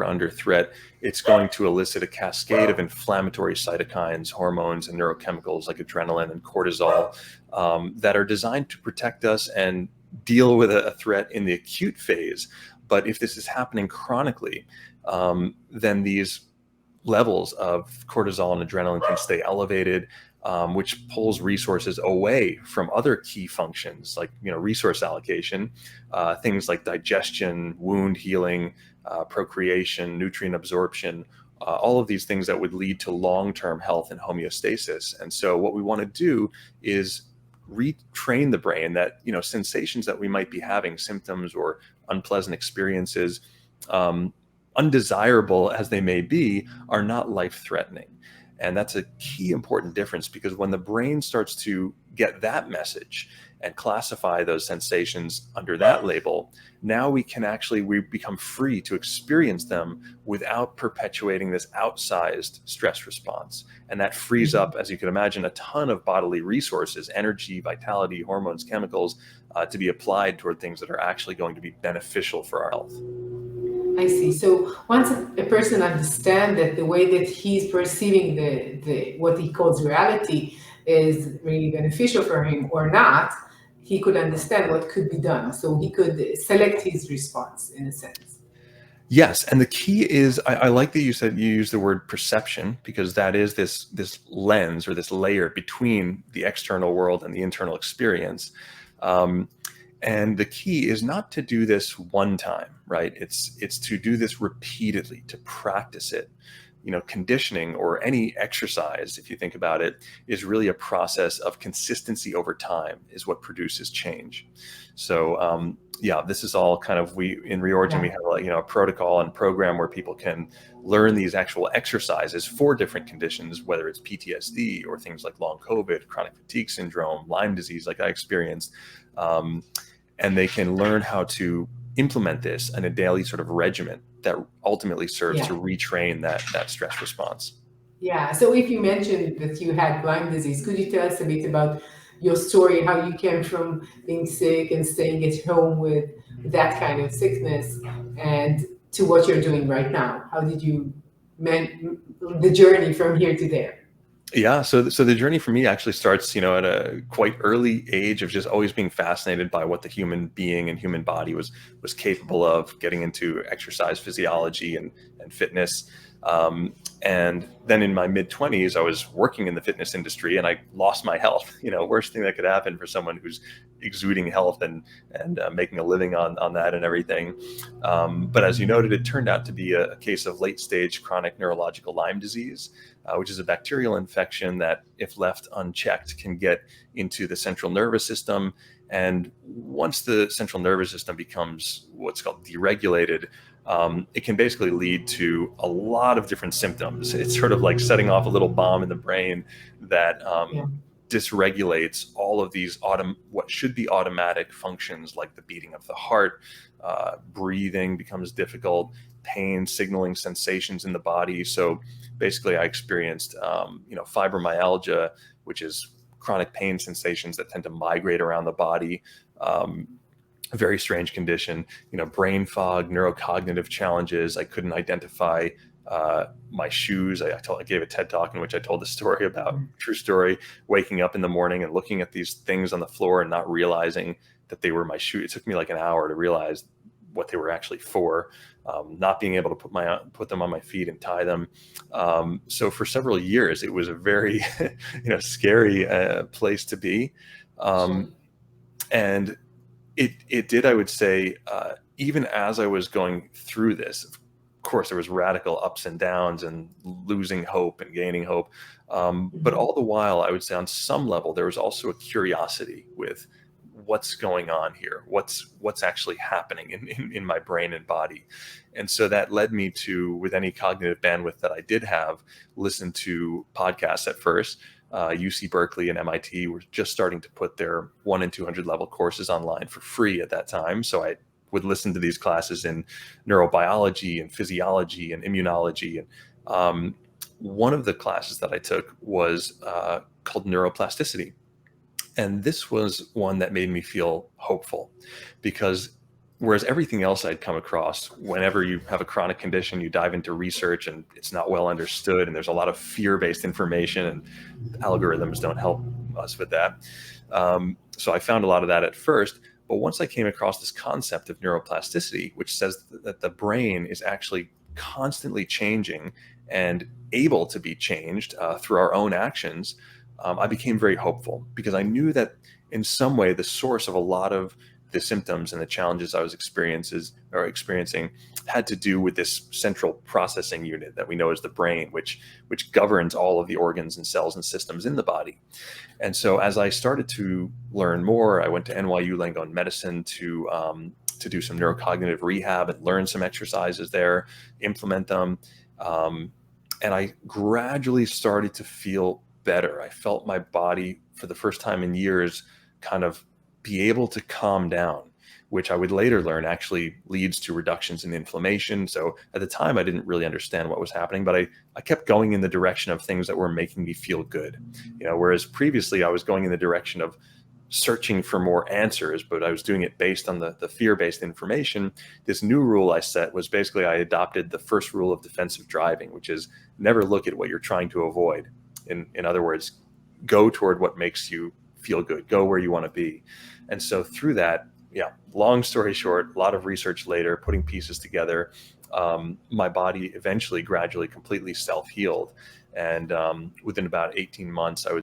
under threat, it's going to elicit a cascade of inflammatory cytokines, hormones, and neurochemicals like adrenaline and cortisol that are designed to protect us and deal with a threat in the acute phase. But if this is happening chronically, then these levels of cortisol and adrenaline can stay elevated, which pulls resources away from other key functions like resource allocation, things like digestion, wound healing, procreation, nutrient absorption, all of these things that would lead to long-term health and homeostasis. And so what we want to do is retrain the brain that sensations that we might be having, symptoms or unpleasant experiences, undesirable as they may be, are not life-threatening. And that's a key important difference, because when the brain starts to get that message and classify those sensations under that label, now we become free to experience them without perpetuating this outsized stress response. And that frees up, as you can imagine, a ton of bodily resources, energy, vitality, hormones, chemicals, to be applied toward things that are actually going to be beneficial for our health. I see. So once a person understands that the way that he's perceiving the what he calls reality is really beneficial for him or not, he could understand what could be done. So he could select his response in a sense. Yes, and the key is, I like that you said you use the word perception, because that is this lens or this layer between the external world and the internal experience. And the key is not to do this one time, right? It's to do this repeatedly, to practice it. Conditioning or any exercise, if you think about it, is really a process of consistency over time is what produces change. So this is all kind of, in Reorigin, we have a protocol and program where people can learn these actual exercises for different conditions, whether it's PTSD or things like long COVID, chronic fatigue syndrome, Lyme disease, like I experienced. And they can learn how to implement this in a daily sort of regimen that ultimately serves to retrain that stress response. Yeah. So if you mentioned that you had Lyme disease, could you tell us a bit about your story, how you came from being sick and staying at home with that kind of sickness and to what you're doing right now? How did you the journey from here to there? Yeah, so the journey for me actually starts, at a quite early age of just always being fascinated by what the human being and human body was capable of, getting into exercise physiology and fitness. And then in my mid-20s, I was working in the fitness industry and I lost my health. Worst thing that could happen for someone who's exuding health and making a living on that and everything. But as you noted, it turned out to be a case of late-stage chronic neurological Lyme disease, which is a bacterial infection that, if left unchecked, can get into the central nervous system. And once the central nervous system becomes what's called deregulated, it can basically lead to a lot of different symptoms. It's sort of like setting off a little bomb in the brain that dysregulates all of these what should be automatic functions, like the beating of the heart, breathing becomes difficult, pain, signaling sensations in the body. So basically I experienced, fibromyalgia, which is chronic pain sensations that tend to migrate around the body. A very strange condition, brain fog, neurocognitive challenges. I couldn't identify my shoes. I gave a TED talk in which I told the story about, true story, waking up in the morning and looking at these things on the floor and not realizing that they were my shoes. It took me like an hour to realize what they were actually for, not being able to put them on my feet and tie them. So for several years, it was a very, scary place to be. And it did, I would say, even as I was going through this, of course, there was radical ups and downs and losing hope and gaining hope. But all the while, I would say on some level, there was also a curiosity with what's going on here, what's actually happening in my brain and body. And so that led me to, with any cognitive bandwidth that I did have, listen to podcasts at first. UC Berkeley and MIT were just starting to put their 1 in 200 level courses online for free at that time. So I would listen to these classes in neurobiology and physiology and immunology. And one of the classes that I took was called Neuroplasticity. And this was one that made me feel hopeful, because Whereas everything else I'd come across, whenever you have a chronic condition, you dive into research and it's not well understood, and there's a lot of fear-based information, and algorithms don't help us with that. So I found a lot of that at first. But once I came across this concept of neuroplasticity, which says that the brain is actually constantly changing and able to be changed through our own actions, I became very hopeful, because I knew that in some way the source of a lot of the symptoms and the challenges I was experiencing had to do with this central processing unit that we know as the brain, which governs all of the organs and cells and systems in the body. And so as I started to learn more, I went to NYU Langone Medicine to do some neurocognitive rehab and learn some exercises there, implement them. And I gradually started to feel better. I felt my body for the first time in years kind of be able to calm down, which I would later learn actually leads to reductions in inflammation. So at the time, I didn't really understand what was happening, but I kept going in the direction of things that were making me feel good. Whereas previously I was going in the direction of searching for more answers, but I was doing it based on the fear-based information. This new rule I set was basically I adopted the first rule of defensive driving, which is never look at what you're trying to avoid. In other words, go toward what makes you feel good, go where you want to be. And so through that, yeah, long story short, a lot of research later, putting pieces together, my body eventually gradually completely self-healed. And within about 18 months, I would